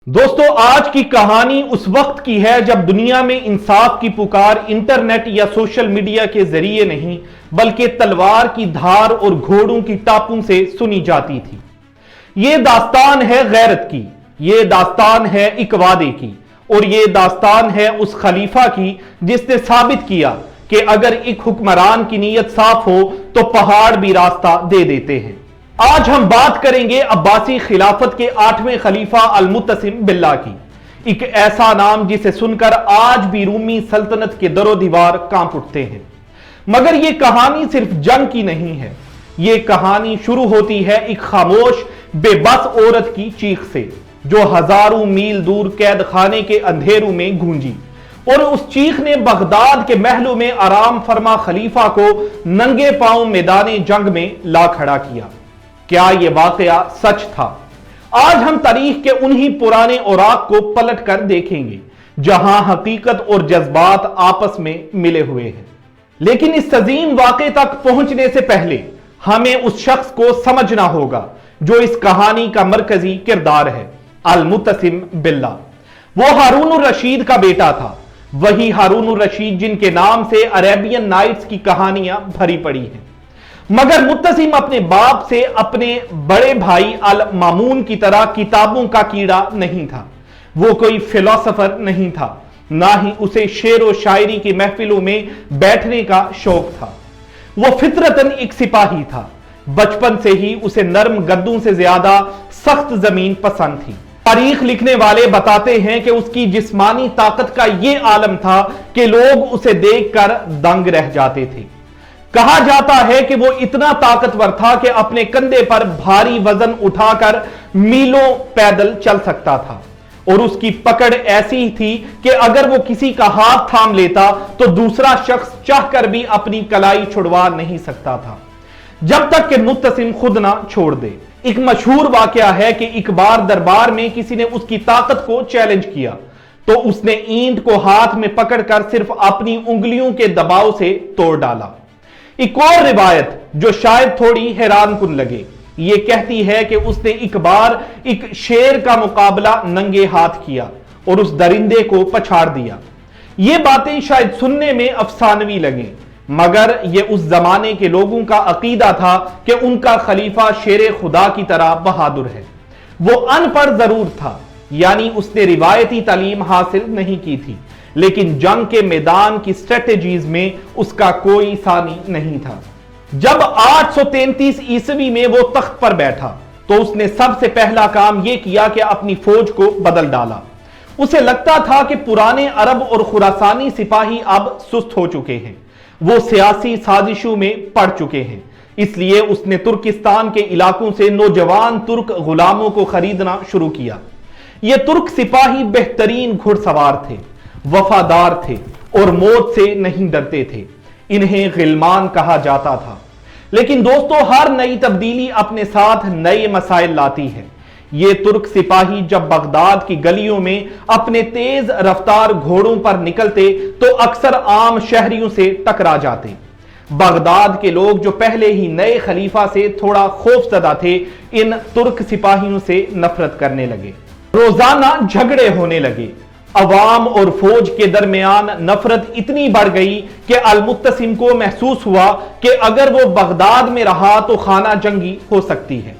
दोस्तों, आज की कहानी उस वक्त की है जब दुनिया में इंसाफ की पुकार इंटरनेट या सोशल मीडिया के जरिए नहीं बल्कि तलवार की धार और घोड़ों की टापों से सुनी जाती थी। यह दास्तान है गैरत की, यह दास्तान है एक वादे की, और यह दास्तान है उस खलीफा की जिसने साबित किया कि अगर एक हुक्मरान की नीयत साफ हो तो पहाड़ भी रास्ता दे देते हैं। आज हम बात करेंगे अब्बासी खिलाफत के 8वें खलीफा अल-मुत्तसिम बिल्ला की, एक ऐसा नाम जिसे सुनकर आज भी रूमी सल्तनत के दरो दीवार कांप उठते हैं। मगर यह कहानी सिर्फ जंग की नहीं है, यह कहानी शुरू होती है एक खामोश बेबस औरत की चीख से, जो हजारों मील दूर कैद खाने के अंधेरों में गूंजी, और उस चीख ने बगदाद के महलों में आराम फरमा खलीफा को नंगे पांव मैदान जंग में ला खड़ा किया। क्या यह वाकया सच था? आज हम तारीख के उन्हीं पुराने औराक को पलट कर देखेंगे जहां हकीकत और जज्बात आपस में मिले हुए हैं। लेकिन इस अजीम वाकये तक पहुंचने से पहले हमें उस शख्स को समझना होगा जो इस कहानी का मरकजी किरदार है, अल-मुत्तसिम बिल्ला। वो हारून रशीद का बेटा था, वही हारून रशीद जिनके नाम से अरेबियन नाइट्स की कहानियां भरी पड़ी हैं। मगर मुत्तसिम अपने बाप से अपने बड़े भाई अल मामून की तरह किताबों का कीड़ा नहीं था। वो कोई फिलोसोफर नहीं था, ना ही उसे शेर व शायरी की महफिलों में बैठने का शौक था। वो फितरतन एक सिपाही था। बचपन से ही उसे नरम गद्दों से ज्यादा सख्त जमीन पसंद थी। तारीख लिखने वाले बताते हैं कि उसकी जिस्मानी ताकत का यह आलम था कि लोग उसे देखकर दंग रह जाते थे। कहा जाता है कि वो इतना ताकतवर था कि अपने कंधे पर भारी वजन उठाकर मीलों पैदल चल सकता था, और उसकी पकड़ ऐसी थी कि अगर वो किसी का हाथ थाम लेता तो दूसरा शख्स चाहकर भी अपनी कलाई छुड़वा नहीं सकता था, जब तक कि मुत्तसिम खुद ना छोड़ दे। एक मशहूर वाकया है कि एक बार दरबार में किसी ने उसकी ताकत को चैलेंज किया तो उसने ईंट को हाथ में पकड़कर सिर्फ अपनी उंगलियों के दबाव से तोड़ डाला। एक और रिवायत जो शायद थोड़ी हैरानकुन लगे, यह कहती है कि उसने एक बार एक शेर का मुकाबला नंगे हाथ किया और उस दरिंदे को पछाड़ दिया। ये बातें शायद सुनने में अफसानवी लगें, मगर यह उस जमाने के लोगों का अकीदा था कि उनका खलीफा शेर खुदा की तरह बहादुर है। वो अनपढ़ जरूर था, यानी उसने रिवायती तालीम हासिल नहीं की थी, लेकिन जंग के मैदान की स्ट्रेटेजीज में उसका कोई सानी नहीं था। जब 833 ईस्वी में वो तख्त पर बैठा तो उसने सबसे पहला काम यह किया कि अपनी फौज को बदल डाला। उसे लगता था कि पुराने अरब और खुरासानी सिपाही अब सुस्त हो चुके हैं, वो सियासी साजिशों में पड़ चुके हैं। इसलिए उसने तुर्किस्तान के इलाकों से नौजवान तुर्क गुलामों को खरीदना शुरू किया। ये तुर्क सिपाही बेहतरीन घुड़सवार थे, वफादार थे और मौत से नहीं डरते थे। इन्हें गिलमान कहा जाता था। लेकिन दोस्तों, हर नई तब्दीली अपने साथ नए मसाइल लाती है। ये तुर्क सिपाही जब बगदाद की गलियों में अपने तेज रफ्तार घोड़ों पर निकलते तो अक्सर आम शहरियों से टकरा जाते। बगदाद के लोग जो पहले ही नए खलीफा से थोड़ा खौफजदा थे, इन तुर्क सिपाहियों से नफरत करने लगे। रोजाना झगड़े होने लगे। अवाम और फौज के दरमियान नफरत इतनी बढ़ गई कि अल-मुत्तसिम को महसूस हुआ कि अगर वो बगदाद में रहा तो खाना जंगी हो सकती है।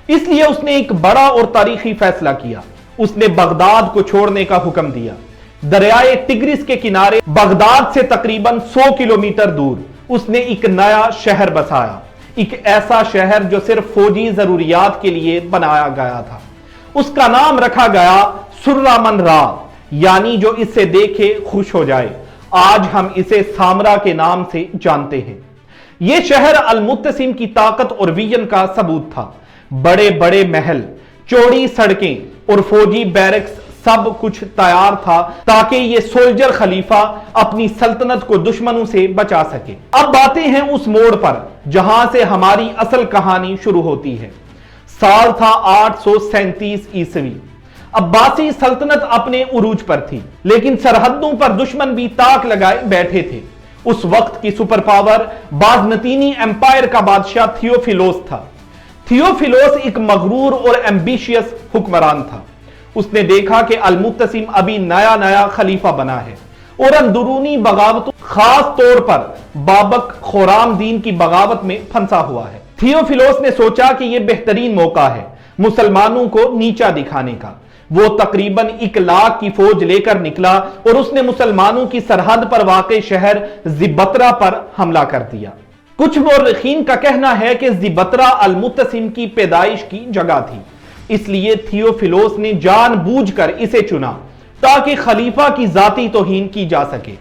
इसलिए उसने एक बड़ा और तारीखी फैसला किया। उसने बगदाद को छोड़ने का हुक्म दिया। दरियाए टिग्रिस के किनारे बगदाद से तकरीबन 100 किलोमीटर दूर उसने एक नया शहर बसाया, एक ऐसा शहर जो सिर्फ फौजी जरूरियात के लिए बनाया गया था। उसका नाम रखा गया सुर्रामन रा, यानी जो इसे देखे खुश हो जाए। आज हम इसे सामरा के नाम से जानते हैं। यह शहर अल-मुत्तसिम की ताकत और विजन का सबूत था। बड़े बड़े महल, चौड़ी सड़कें और फौजी बैरक्स, सब कुछ तैयार था ताकि यह सोल्जर खलीफा अपनी सल्तनत को दुश्मनों से बचा सके। अब बातें हैं उस मोड़ पर जहां से हमारी असल कहानी शुरू होती है। साल था 837 ईस्वी। अब्बासी सल्तनत अपने उरूज पर थी, लेकिन सरहदों पर दुश्मन भी ताक लगाए बैठे थे। उस वक्त की सुपर पावर बाजनतीनी एम्पायर का बादशाह थियोफिलोस था। थियोफिलोस एक मगरूर और एम्बिशियस हुक्मरान था। اس نے دیکھا کہ المتسم ابھی نیا نیا خلیفہ بنا ہے اور اندرونی بغاوتوں خاص طور پر بابک خورام دین کی بغاوت میں پھنسا ہوا ہے۔ تھیوفیلوس نے سوچا کہ یہ بہترین موقع ہے مسلمانوں کو نیچا دکھانے کا۔ وہ تقریباً 1 لاکھ کی فوج لے کر نکلا اور اس نے مسلمانوں کی سرحد پر واقع شہر زبترا پر حملہ کر دیا۔ کچھ مورخین کا کہنا ہے کہ زبترا المتسم کی پیدائش کی جگہ تھی، اس لیے تھیوفیلوس نے جان بوجھ کر اسے چنا تاکہ خلیفہ کی ذاتی توہین کی جا سکے۔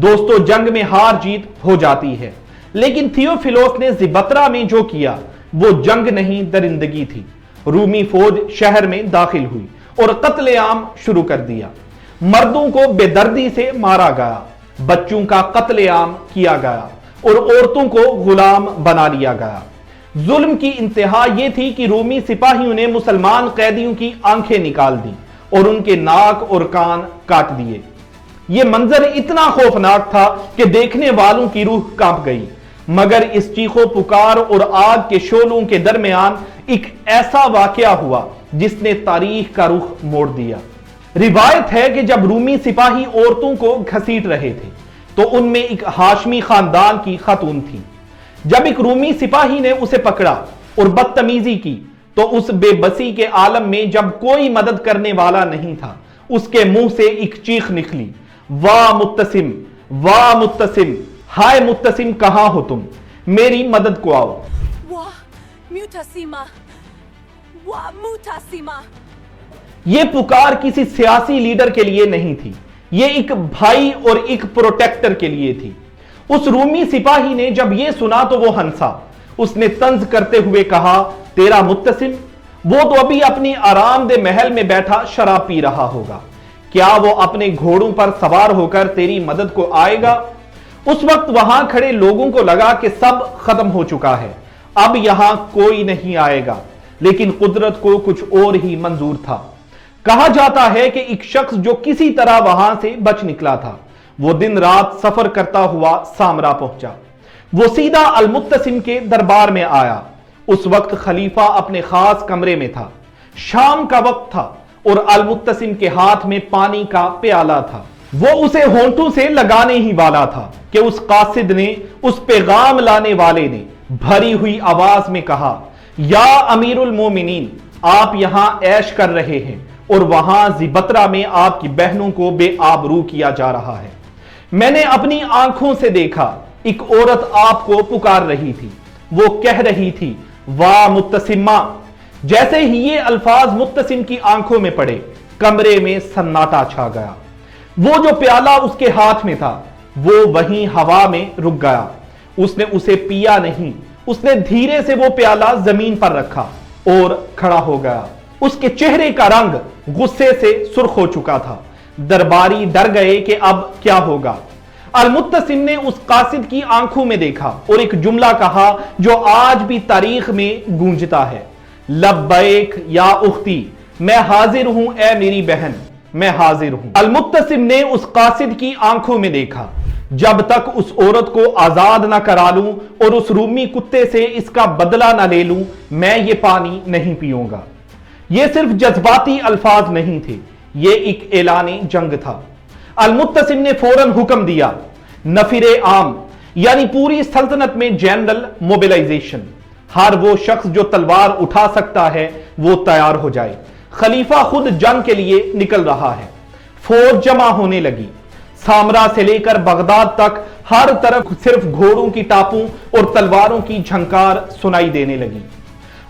دوستو، جنگ میں ہار جیت ہو جاتی ہے، لیکن تھیوفیلوس نے زبترا میں جو کیا وہ جنگ نہیں درندگی تھی۔ رومی فوج شہر میں داخل ہوئی اور قتل عام شروع کر دیا۔ مردوں کو بے دردی سے مارا گیا، بچوں کا قتل عام کیا گیا اور عورتوں کو غلام بنا لیا گیا۔ ظلم کی انتہا یہ تھی کہ رومی سپاہیوں نے مسلمان قیدیوں کی آنکھیں نکال دی اور ان کے ناک اور کان کاٹ دیے۔ یہ منظر اتنا خوفناک تھا کہ دیکھنے والوں کی روح کانپ گئی، مگر اس چیخو پکار اور آگ کے شعلوں کے درمیان ایک ایسا واقعہ ہوا جس نے تاریخ کا رخ موڑ دیا۔ روایت ہے کہ جب رومی سپاہی عورتوں کو گھسیٹ رہے تھے تو ان میں ایک ہاشمی خاندان کی خاتون تھی۔ جب ایک رومی سپاہی نے اسے پکڑا اور بدتمیزی کی تو اس بے بسی کے عالم میں جب کوئی مدد کرنے والا نہیں تھا، اس کے منہ سے ایک چیخ نکلی، واہ متسم، واہ متسم، ہائے متسم کہاں ہو تم، میری مدد کو آؤ۔ واہ متسمہ، واہ متسمہ۔ یہ پکار کسی سیاسی لیڈر کے لیے نہیں تھی، یہ ایک بھائی اور ایک پروٹیکٹر کے لیے تھی۔ اس رومی سپاہی نے جب یہ سنا تو وہ ہنسا۔ اس نے طنز کرتے ہوئے کہا، تیرا متسم؟ وہ تو ابھی اپنی آرام دہ محل میں بیٹھا شراب پی رہا ہوگا، کیا وہ اپنے گھوڑوں پر سوار ہو کر تیری مدد کو آئے گا؟ اس وقت وہاں کھڑے لوگوں کو لگا کہ سب ختم ہو چکا ہے، اب یہاں کوئی نہیں آئے گا، لیکن قدرت کو کچھ اور ہی منظور تھا۔ کہا جاتا ہے کہ ایک شخص جو کسی طرح وہاں سے بچ نکلا تھا، وہ دن رات سفر کرتا ہوا سامرا پہنچا۔ وہ سیدھا المتسم کے دربار میں آیا۔ اس وقت خلیفہ اپنے خاص کمرے میں تھا، شام کا وقت تھا اور المتسم کے ہاتھ میں پانی کا پیالہ تھا۔ وہ اسے ہونٹوں سے لگانے ہی والا تھا کہ اس قاصد نے، اس پیغام لانے والے نے بھری ہوئی آواز میں کہا، یا امیر المومنین، آپ یہاں عیش کر رہے ہیں اور وہاں زبترا میں آپ کی بہنوں کو بے آبرو کیا جا رہا ہے۔ میں نے اپنی آنکھوں سے دیکھا، ایک عورت آپ کو پکار رہی تھی، وہ کہہ رہی تھی، واہ متسمہ۔ جیسے ہی یہ الفاظ متسم کی آنکھوں میں پڑے، کمرے میں سناٹا چھا گیا۔ وہ جو پیالہ اس کے ہاتھ میں تھا وہ وہیں ہوا میں رک گیا۔ اس نے اسے پیا نہیں، اس نے دھیرے سے وہ پیالہ زمین پر رکھا اور کھڑا ہو گیا۔ اس کے چہرے کا رنگ غصے سے سرخ ہو چکا تھا۔ درباری ڈر گئے کہ اب کیا ہوگا۔ المتسم نے اس قاصد کی آنکھوں میں دیکھا اور ایک جملہ کہا جو آج بھی تاریخ میں گونجتا ہے، لبیک یا اختی، میں حاضر ہوں اے میری بہن، میں حاضر ہوں۔ المتسم نے اس قاصد کی آنکھوں میں دیکھا، جب تک اس عورت کو آزاد نہ کرا لوں اور اس رومی کتے سے اس کا بدلہ نہ لے لوں، میں یہ پانی نہیں پیوں گا۔ یہ صرف جذباتی الفاظ نہیں تھے، یہ ایک اعلان جنگ تھا۔ المتسم نے فوراً حکم دیا، نفیر عام، یعنی پوری سلطنت میں جنرل موبیلائزیشن، ہر وہ شخص جو تلوار اٹھا سکتا ہے وہ تیار ہو جائے، خلیفہ خود جنگ کے لیے نکل رہا ہے۔ فوج جمع ہونے لگی۔ سامرا سے لے کر بغداد تک ہر طرف صرف گھوڑوں کی ٹاپوں اور تلواروں کی جھنکار سنائی دینے لگی۔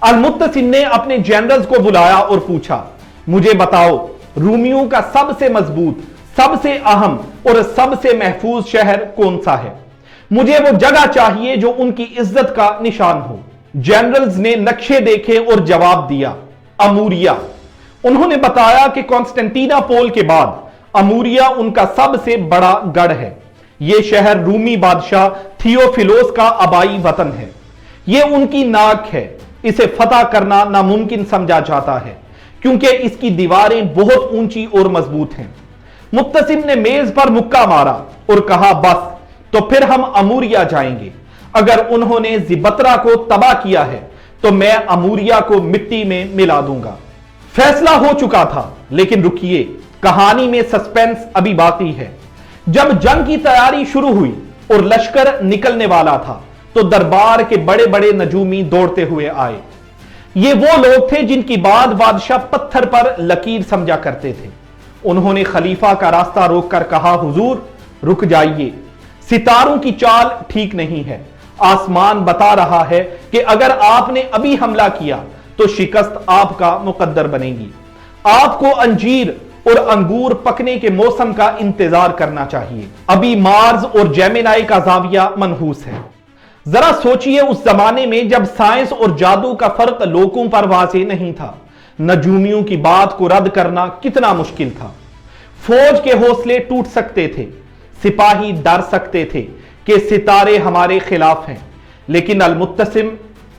المتسم نے اپنے جنرلز کو بلایا اور پوچھا، مجھے بتاؤ رومیوں کا سب سے مضبوط، سب سے اہم اور سب سے محفوظ شہر کون سا ہے؟ مجھے وہ جگہ چاہیے جو ان کی عزت کا نشان ہو۔ جنرلز نے نقشے دیکھے اور جواب دیا، اموریا۔ انہوں نے بتایا کہ کانسٹنٹینا پول کے بعد اموریا ان کا سب سے بڑا گڑھ ہے۔ یہ شہر رومی بادشاہ تھیوفیلوس کا آبائی وطن ہے، یہ ان کی ناک ہے، اسے فتح کرنا ناممکن سمجھا جاتا ہے کیونکہ اس کی دیواریں بہت اونچی اور مضبوط ہیں۔ متسم نے میز پر مکہ مارا اور کہا، بس تو پھر ہم اموریا جائیں گے۔ اگر انہوں نے زبترا کو تباہ کیا ہے تو میں اموریا کو مٹی میں ملا دوں گا۔ فیصلہ ہو چکا تھا، लेकिन रुकिए, कहानी में सस्पेंस अभी बाकी है। जब जंग की तैयारी शुरू हुई और लश्कर निकलने वाला था तो दरबार के बड़े बड़े नजूमी दौड़ते हुए आए। ये वो लोग थे जिनकी बात बादशाह पत्थर पर लकीर समझा करते थे। उन्होंने खलीफा का रास्ता रोककर कहा, हुजूर रुक जाइए, सितारों की चाल ठीक नहीं है। आसमान बता रहा है कि अगर आपने अभी हमला किया तो शिकस्त आपका मुकद्दर बनेगी। आपको अंजीर और अंगूर पकने के मौसम का इंतजार करना चाहिए। अभी मार्स और जेमिनाई का जाविया मनहूस है। जरा सोचिए, उस जमाने में जब साइंस और जादू का फर्क लोगों पर वाज़ेह नहीं था, नजूमियों की बात को रद्द करना कितना मुश्किल था। फौज के हौसले टूट सकते थे, सिपाही डर सकते थे कि सितारे हमारे खिलाफ हैं, लेकिन अल-मुत्तसिम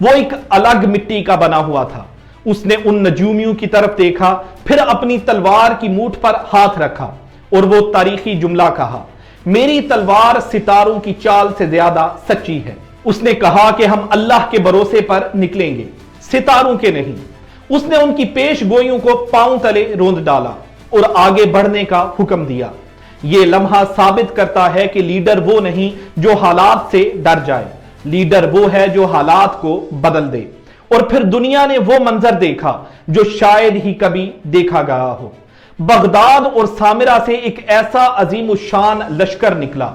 वो एक अलग मिट्टी का बना हुआ था। उसने उन नजूमियों की तरफ देखा, फिर अपनी तलवार की मूठ पर हाथ रखा और वो तारीखी जुमला कहा, मेरी तलवार सितारों की चाल से ज्यादा सच्ची है। उसने कहा कि हम अल्लाह के भरोसे पर निकलेंगे, सितारों के नहीं। उसने उनकी पेश गोइयों को पांव तले रोंद डाला और आगे बढ़ने का हुक्म दिया। यह लम्हा साबित करता है कि लीडर वो नहीं जो हालात से डर जाए, लीडर वो है जो हालात को बदल दे। और फिर दुनिया ने वो मंजर देखा जो शायद ही कभी देखा गया हो। बगदाद और सामिरा से एक ऐसा अजीम शान लश्कर निकला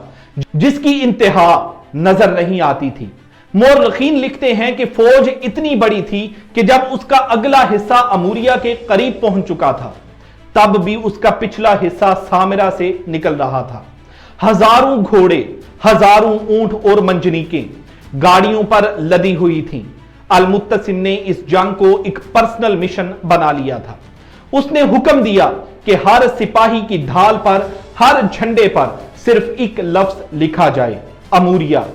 जिसकी इंतहा नजर नहीं आती थी। मोरखीन लिखते हैं कि फौज इतनी बड़ी थी कि जब उसका अगला हिस्सा अमूरिया के करीब पहुंच चुका था तब भी उसका पिछला हिस्सा सामिरा से निकल रहा था। हजारों घोड़े, हजारों ऊंट और मंजनीकें गाड़ियों पर लदी हुई थीं। अल-मुत्तसिम ने इस जंग को एक पर्सनल मिशन बना लिया था। उसने हुक्म दिया कि हर सिपाही की ढाल पर, हर झंडे पर सिर्फ एक लफ्ज लिखा जाए, अमूरिया।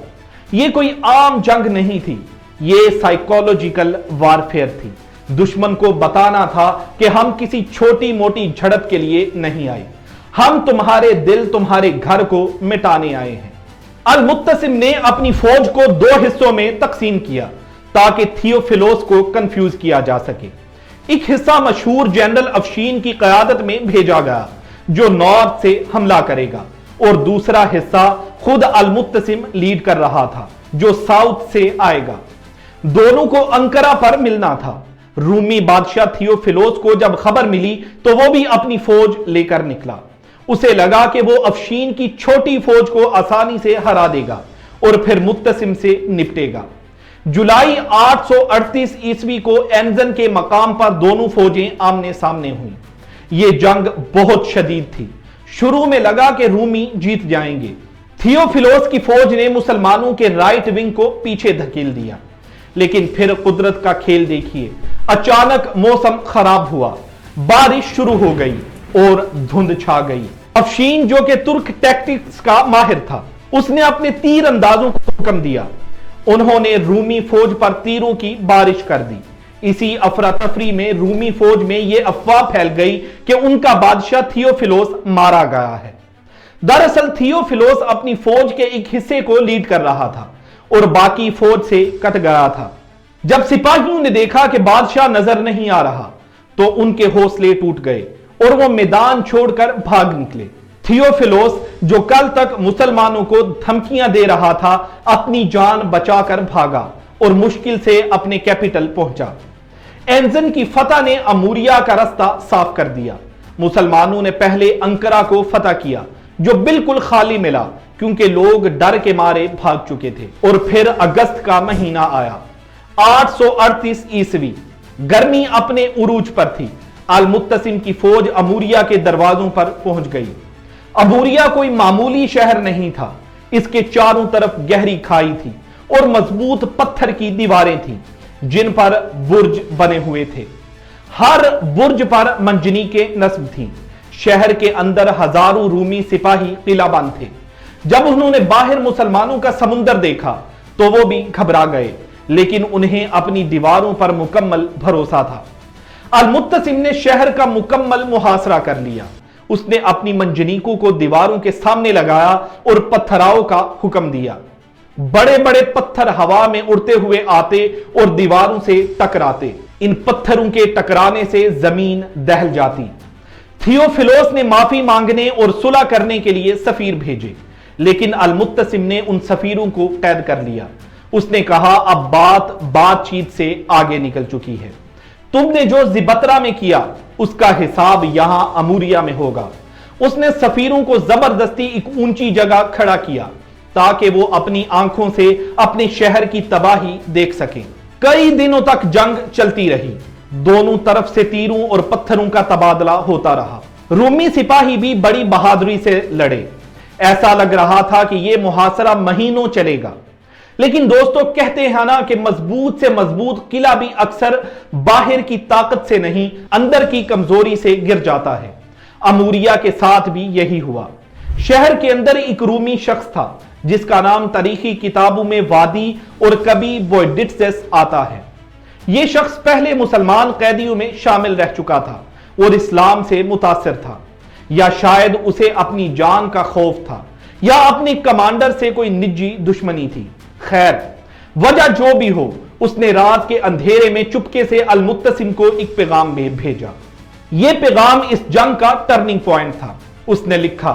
यह कोई आम जंग नहीं थी, यह साइकोलॉजिकल वारफेयर थी। दुश्मन को बताना था कि हम किसी छोटी मोटी झड़प के लिए नहीं आए, हम तुम्हारे दिल, तुम्हारे घर को मिटाने आए हैं। अल-मुत्तसिम ने अपनी फौज को दो हिस्सों में तकसीम किया ताकि थियोफिलोस को कंफ्यूज किया जा सके। एक हिस्सा मशहूर जनरल अफशीन की क़यादत में भेजा गया जो नॉर्थ से हमला करेगा, और दूसरा हिस्सा खुद अल-मुत्तसिम लीड कर रहा था जो साउथ से आएगा। दोनों को अंकारा पर मिलना था। रूमी बादशाह थियोफिलोस को जब खबर मिली तो वो भी अपनी फौज लेकर निकला। उसे लगा कि वो अफशीन की छोटी फौज को आसानी से हरा देगा और फिर मुत्तसिम से निपटेगा। जुलाई 838 ईस्वी को एंजन के मकाम पर दोनों फौजें आमने सामने हुई। यह जंग बहुत शदीद थी। शुरू में लगा कि रूमी जीत जाएंगे। थियोफिलोस की फौज ने मुसलमानों के राइट विंग को पीछे धकेल दिया, लेकिन फिर कुदरत का खेल देखिए, अचानक मौसम खराब हुआ, बारिश शुरू हो गई और धुंध छा गई। अफशीन जो कि तुर्क टैक्टिक्स का माहिर था, उसने अपने तीर अंदाजों को हुक्म दिया। उन्होंने रूमी फौज पर तीरों की बारिश कर दी। इसी अफरा तफरी में रूमी फौज में यह अफवाह फैल गई कि उनका बादशाह थियोफिलोस मारा गया है। दरअसल थियोफिलोस अपनी फौज के एक हिस्से को लीड कर रहा था और बाकी फौज से कट गया था। जब सिपाहियों ने देखा कि बादशाह नजर नहीं आ रहा तो उनके हौसले टूट गए और वो मैदान छोड़कर भाग निकले। थियोफिलोस जो कल तक मुसलमानों को धमकियां दे रहा था, अपनी जान बचाकर भागा और मुश्किल से अपने कैपिटल पहुंचा। एंजन की फतह ने अमूरिया का रास्ता साफ कर दिया। मुसलमानों ने पहले अंकारा को फतह किया जो बिल्कुल खाली मिला क्योंकि लोग डर के मारे भाग चुके थे। और फिर अगस्त का महीना आया, 838 ईस्वी। गर्मी अपने उरूज पर थी। अल-मुत्तसिम की फौज अमूरिया के दरवाजों पर पहुंच गई। अमूरिया कोई मामूली शहर नहीं था। इसके चारों तरफ गहरी खाई थी और मजबूत पत्थर की दीवारें थीं जिन पर बुर्ज बने हुए थे। हर बुर्ज पर मंजनीकें नस्ब थीं। शहर के अंदर हजारों रूमी सिपाही किलाबंद थे। जब उन्होंने बाहर मुसलमानों का समुंदर देखा तो वो भी घबरा गए, लेकिन उन्हें अपनी दीवारों पर मुकम्मल भरोसा था। अल-मुत्तसिम ने शहर का मुकम्मल मुहासरा कर लिया। उसने अपनी मंजनीकों को दीवारों के सामने लगाया और पत्थराव का हुक्म दिया। बड़े बड़े पत्थर हवा में उड़ते हुए आते और दीवारों से टकराते। इन पत्थरों के टकराने से जमीन दहल जाती। थियोफिलोस ने माफी मांगने और सुलह करने के लिए सफीर भेजे, लेकिन अलमुत्तसिम ने उन सफीरों को कैद कर लिया। उसने कहा, अब बातचीत से आगे निकल चुकी है। तुमने जो जिबतरा में किया उसका हिसाब यहां अमूरिया में होगा। उसने सफीरों को जबरदस्ती एक ऊंची जगह खड़ा किया ताकि वो अपनी आंखों से अपने शहर की तबाही देख सकें। कई दिनों तक जंग चलती रही। दोनों तरफ से तीरों और पत्थरों का तबादला होता रहा। रूमी सिपाही भी बड़ी बहादुरी से लड़े। ऐसा लग रहा था कि यह मुहासरा महीनों चलेगा। लेकिन दोस्तों, कहते हैं ना कि मजबूत से मजबूत किला भी अक्सर बाहर की ताकत से नहीं, अंदर की कमजोरी से गिर जाता है। अमूरिया के साथ भी यही हुआ। शहर के अंदर एक रूमी शख्स था जिसका नाम तारीखी किताबों में वादी और कभी बोयडिट्सेस आता है। यह शख्स पहले मुसलमान कैदियों में शामिल रह चुका था और इस्लाम से मुतासिर था, या शायद उसे अपनी जान का खौफ था, या अपने कमांडर से कोई निजी दुश्मनी थी। खैर, वजह जो भी हो, उसने रात के अंधेरे में चुपके से अलमुत्तसिम को एक पैगाम भेजा। यह पैगाम इस जंग का टर्निंग पॉइंट था। उसने लिखा,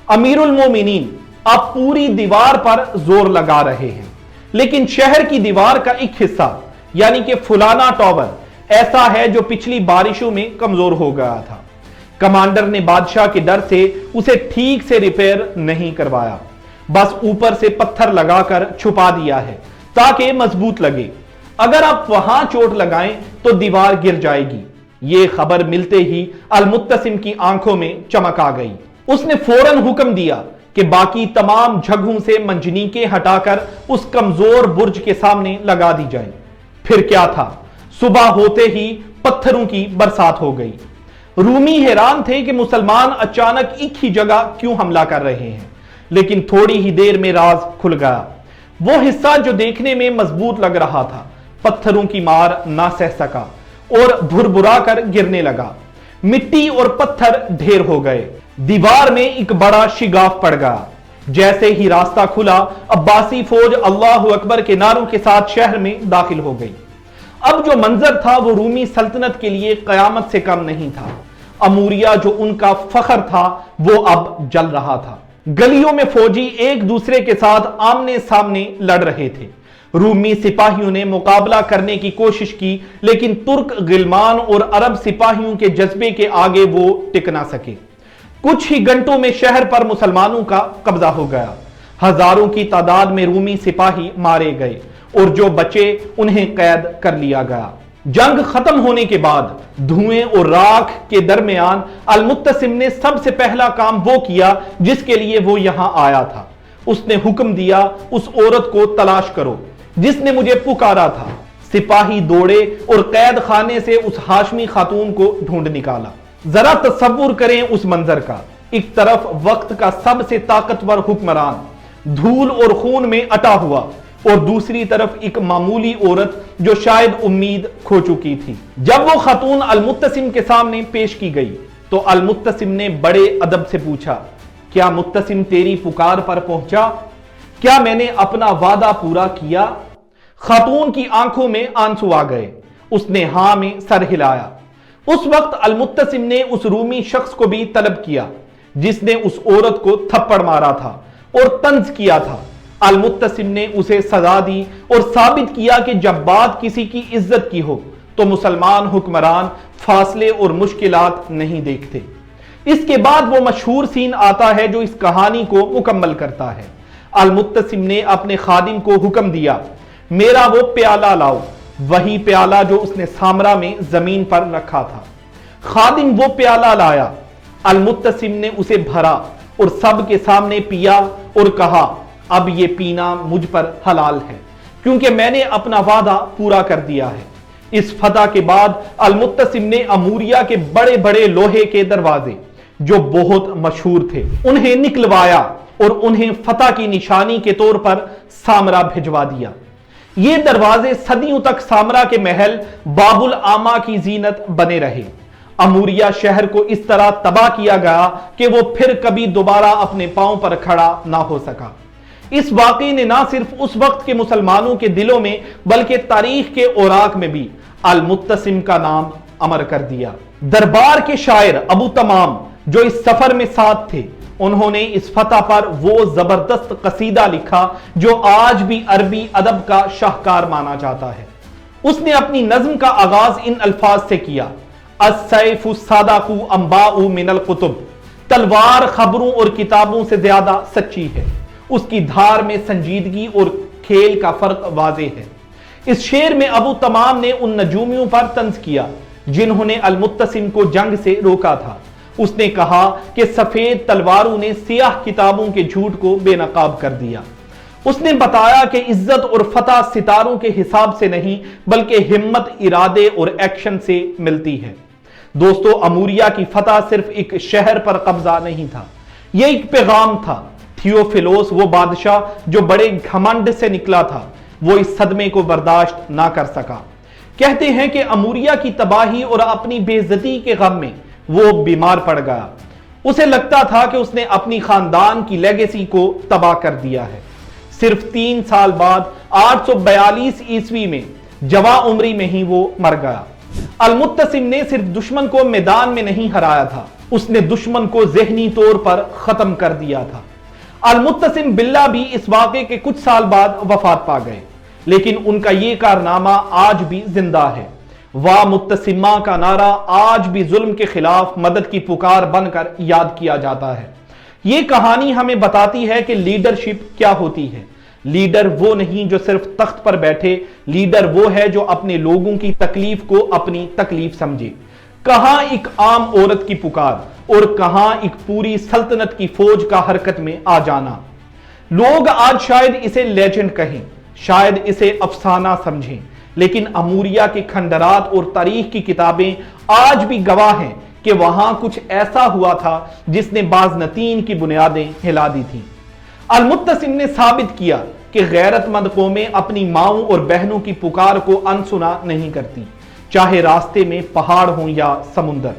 अमीरुल मोमिनीन, आप पूरी दीवार पर जोर लगा रहे हैं, लेकिन शहर की दीवार का एक हिस्सा यानी कि फुलाना टावर ऐसा है जो पिछली बारिशों में कमजोर हो गया था। कमांडर ने बादशाह के डर से उसे ठीक से रिपेयर नहीं करवाया, बस ऊपर से पत्थर लगाकर छुपा दिया है ताकि मजबूत लगे। अगर आप वहां चोट लगाएं तो दीवार गिर जाएगी। यह खबर मिलते ही अलमुत्तसिम की आंखों में चमक आ गई। उसने फौरन हुक्म दिया कि बाकी तमाम जगहों से मंजनीकें हटाकर उस कमजोर बुर्ज के सामने लगा दी जाए। फिर क्या था, सुबह होते ही पत्थरों की बरसात हो गई। रूमी हैरान थे कि मुसलमान अचानक एक ही जगह क्यों हमला कर रहे हैं, लेकिन थोड़ी ही देर में राज खुल गया। वो हिस्सा जो देखने में मजबूत लग रहा था, पत्थरों की मार ना सह सका और भुरभुरा कर गिरने लगा। मिट्टी और पत्थर ढेर हो गए। दीवार में एक बड़ा शिगाफ पड़ गया। जैसे ही रास्ता खुला, अब्बासी फौज अल्लाह अकबर के नारों के साथ शहर में दाखिल हो गई। अब जो मंजर था वो रूमी सल्तनत के लिए कयामत से कम नहीं था। अमूरिया जो उनका फखर था वो अब जल रहा था। गलियों में फौजी एक दूसरे के साथ आमने सामने लड़ रहे थे। रूमी सिपाहियों ने मुकाबला करने की कोशिश की, लेकिन तुर्क गिलमान और अरब सिपाहियों के जज्बे के आगे वो टिक ना सके। कुछ ही घंटों में शहर पर मुसलमानों का कब्जा हो गया। हजारों की तादाद में रूमी सिपाही मारे गए और जो बचे उन्हें कैद कर लिया गया। जंग खत्म होने के बाद धुएं और राख के दरमियान अलमुत्तसिम ने सबसे पहला काम वो किया जिसके लिए वो यहां आया था। उसने हुक्म दिया, उस औरत को तलाश करो जिसने मुझे पुकारा था। सिपाही दौड़े और कैद खाने से उस हाशमी खातून को ढूंढ निकाला। जरा तसव्वुर करें उस मंजर का। एक तरफ वक्त का सबसे ताकतवर हुक्मरान धूल और खून में अटा हुआ, और दूसरी तरफ एक मामूली औरत जो शायद उम्मीद खो चुकी थी। जब वो खातून अलमुत्तसिम के सामने पेश की गई तो अलमुत्तसिम ने बड़े अदब से पूछा, क्या मुत्तसिम तेरी पुकार पर पहुंचा? क्या मैंने अपना वादा पूरा किया? खातून की आंखों में आंसू आ गए। उसने हां में सर हिलाया। उस वक्त अलमुत्तसिम ने उस रूमी शख्स को भी तलब किया जिसने उस औरत को थप्पड़ मारा था और तंज किया था। अलमुत्तसिम ने उसे सजा दी और साबित किया कि जब बात किसी की इज्जत की हो तो मुसलमान हुक्मरान फासले और मुश्किलात नहीं देखते। इसके बाद वो मशहूर सीन आता है जो इस कहानी को मुकम्मल करता है। अलमुत्तसिम ने अपने खादिम को हुक्म दिया, मेरा वो प्याला लाओ। वही प्याला जो उसने सामरा में जमीन पर रखा था। खादिम वो प्याला लाया। अलमुत्तसिम ने उसे भरा और सब के सामने पिया और कहा, अब ये पीना मुझ पर हलाल है क्योंकि मैंने अपना वादा पूरा कर दिया है। इस फतह के बाद अलमुत्तसिम ने अमूरिया के बड़े बड़े लोहे के दरवाजे जो बहुत मशहूर थे उन्हें निकलवाया और उन्हें फतह की निशानी के तौर पर सामरा भिजवा दिया। ये दरवाजे सदियों तक सामरा के महल बाबुल आमा की जीनत बने रहे। अमूरिया शहर को इस तरह तबाह किया गया कि वो फिर कभी दोबारा अपने पांव पर खड़ा ना हो सका। इस वाकये ने ना सिर्फ उस वक्त के मुसलमानों के दिलों में बल्कि तारीख के औराक में भी अलमुत्तसिम का नाम अमर कर दिया। دربار کے شاعر ابو تمام جو اس سفر میں ساتھ تھے، انہوں نے اس فتح پر وہ زبردست قصیدہ لکھا جو آج بھی عربی ادب کا شاہکار مانا جاتا ہے۔ اس نے اپنی نظم کا آغاز ان الفاظ سے کیا: السیف الصادق انباء من الکتب، تلوار خبروں اور کتابوں سے زیادہ سچی ہے۔ اس کی دھار میں سنجیدگی اور کھیل کا فرق واضح ہے۔ اس شعر میں ابو تمام نے ان نجومیوں پر طنز کیا جنہوں نے المتسم کو جنگ سے روکا تھا۔ اس نے کہا کہ سفید تلواروں نے سیاہ کتابوں کے جھوٹ کو بے نقاب کر دیا۔ اس نے بتایا کہ عزت اور فتح ستاروں کے حساب سے نہیں بلکہ ہمت، ارادے اور ایکشن سے ملتی ہے۔ دوستو، اموریہ کی فتح صرف ایک شہر پر قبضہ نہیں تھا، یہ ایک پیغام تھا۔ تھیوفیلوس، وہ بادشاہ جو بڑے گھمنڈ سے نکلا تھا، وہ اس صدمے کو برداشت نہ کر سکا۔ کہتے ہیں کہ اموریہ کی تباہی اور اپنی بے عزتی کے غم میں وہ بیمار پڑ گیا۔ اسے لگتا تھا کہ اس نے اپنی خاندان کی لیگیسی کو تباہ کر دیا ہے۔ صرف 3 سال بعد 842 عیسوی میں جوان عمری میں ہی وہ مر گیا۔ المتسم نے صرف دشمن کو میدان میں نہیں ہرایا تھا، اس نے دشمن کو ذہنی طور پر ختم کر دیا تھا۔ المتسم باللہ بھی اس واقعے کے کچھ سال بعد وفات پا گئے، لیکن ان کا یہ کارنامہ آج بھی زندہ ہے۔ وا متسمہ کا نعرہ آج بھی ظلم کے خلاف مدد کی پکار بن کر یاد کیا جاتا ہے۔ یہ کہانی ہمیں بتاتی ہے کہ لیڈرشپ کیا ہوتی ہے۔ لیڈر وہ نہیں جو صرف تخت پر بیٹھے، لیڈر وہ ہے جو اپنے لوگوں کی تکلیف کو اپنی تکلیف سمجھے۔ کہاں ایک عام عورت کی پکار اور کہاں ایک پوری سلطنت کی فوج کا حرکت میں آ جانا۔ لوگ آج شاید اسے لیجنڈ کہیں، شاید اسے افسانہ سمجھیں، لیکن اموریہ کے کھنڈرات اور تاریخ کی کتابیں آج بھی گواہ ہیں کہ وہاں کچھ ایسا ہوا تھا جس نے بازنطین کی بنیادیں ہلا دی تھیں۔ المتسم نے ثابت کیا کہ غیرت مند قومیں اپنی ماؤں اور بہنوں کی پکار کو انسنا نہیں کرتی، چاہے راستے میں پہاڑ ہوں یا سمندر۔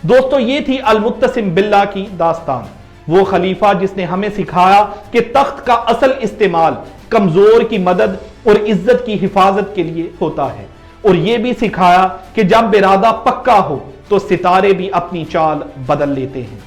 دوستو، یہ تھی المتسم باللہ کی داستان، وہ خلیفہ جس نے ہمیں سکھایا کہ تخت کا اصل استعمال کمزور کی مدد اور عزت کی حفاظت کے لیے ہوتا ہے، اور یہ بھی سکھایا کہ جب ارادہ پکا ہو تو ستارے بھی اپنی چال بدل لیتے ہیں۔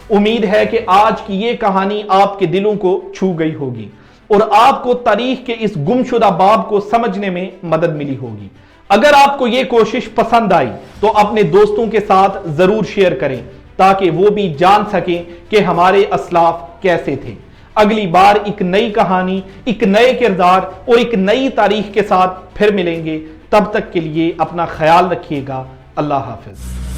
امید ہے کہ آج کی یہ کہانی آپ کے دلوں کو چھو گئی ہوگی اور آپ کو تاریخ کے اس گمشدہ باب کو سمجھنے میں مدد ملی ہوگی۔ اگر آپ کو یہ کوشش پسند آئی تو اپنے دوستوں کے ساتھ ضرور شیئر کریں تاکہ وہ بھی جان سکیں کہ ہمارے اسلاف کیسے تھے۔ اگلی بار ایک نئی کہانی، ایک نئے کردار اور ایک نئی تاریخ کے ساتھ پھر ملیں گے۔ تب تک کے لیے اپنا خیال رکھیے گا۔ اللہ حافظ۔